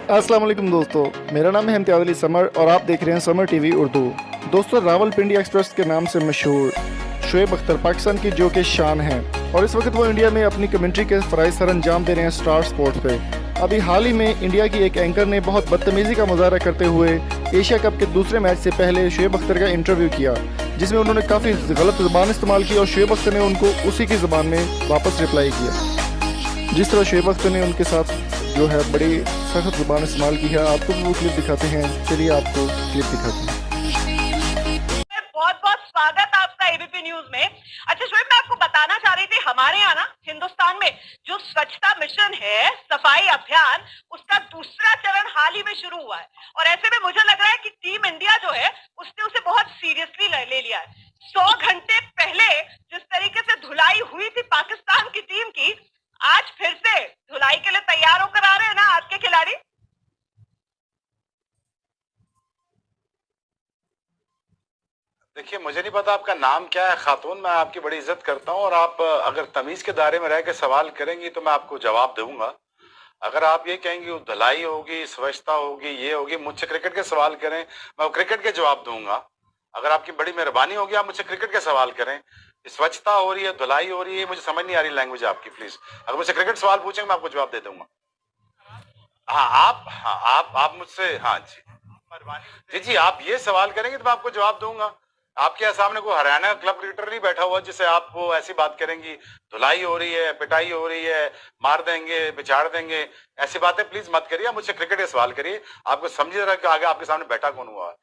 अस्सलाम वालेकुम दोस्तों, मेरा नाम है इम्तियाज़ अली समर और आप देख रहे हैं समर टीवी उर्दू। दोस्तों, रावलपिंडी एक्सप्रेस के नाम से मशहूर शोएब अख्तर पाकिस्तान की जो कि शान है और इस वक्त वो इंडिया में अपनी कमेंट्री के फ़राइज़ सर अंजाम दे रहे हैं स्टार स्पोर्ट्स पे। अभी हाल ही में इंडिया की एक एंकर ने बहुत बदतमीज़ी का मुजाहरा करते हुए एशिया कप के दूसरे मैच से पहले शोएब अख्तर का इंटरव्यू किया, जिसमें उन्होंने काफ़ी गलत ज़बान इस्तेमाल की और शोएब अख्तर ने उनको उसी की ज़बान में वापस रिप्लाई किया। जिस तरह शोएब अख्तर ने उनके साथ जो है बड़ी सख्त ज़ुबान इस्तेमाल की है, आपको भी वो क्लिप दिखाते हैं। चलिए आपको क्लिप दिखाते हैं। बहुत बहुत स्वागत आपका एबीपी न्यूज में। अच्छा शोएब, मैं आपको बताना चाह रही थी, हमारे यहाँ ना हिंदुस्तान में जो स्वच्छता मिशन है, सफाई अभियान, उसका दूसरा चरण हाल ही में शुरू हुआ है और ऐसे में मुझे लग रहा है कि टीम इंडिया जो है उसने उसे बहुत सीरियसली ले लिया है। 100 घंटे पहले जिस तरीके से धुलाई हुई थी पाकिस्तान की टीम की, आज फिर से धुलाई के लिए तैयार होकर आ रहे हैं ना आज के खिलाड़ी। देखिए, मुझे नहीं पता आपका नाम क्या है खातून, मैं आपकी बड़ी इज्जत करता हूँ और आप अगर तमीज के दायरे में रह के सवाल करेंगी तो मैं आपको जवाब दूंगा। अगर आप ये कहेंगी धुलाई होगी, स्वच्छता होगी, ये होगी, मुझसे क्रिकेट के सवाल करें, मैं क्रिकेट के जवाब दूंगा। अगर आपकी बड़ी मेहरबानी होगी आप मुझसे क्रिकेट के सवाल करें। स्वच्छता हो रही है, धुलाई हो रही है, मुझे समझ नहीं आ रही लैंग्वेज आपकी। प्लीज अगर मुझसे क्रिकेट सवाल पूछेंगे मैं आपको जवाब दे दूंगा। हाँ, आप मुझसे, हाँ जी जी, आप ये सवाल करेंगे तो मैं आपको जवाब दूंगा। आपके सामने कोई हरियाणा क्लब क्रिकेटर नहीं बैठा हुआ जिससे आप वो ऐसी बात करेंगी धुलाई हो रही है, पिटाई हो रही है, मार देंगे, बिछाड़ देंगे, ऐसी बातें प्लीज मत करिए। मुझसे क्रिकेट के सवाल करिए, आपको समझिए जरा कि आगे आपके सामने बैठा कौन हुआ है।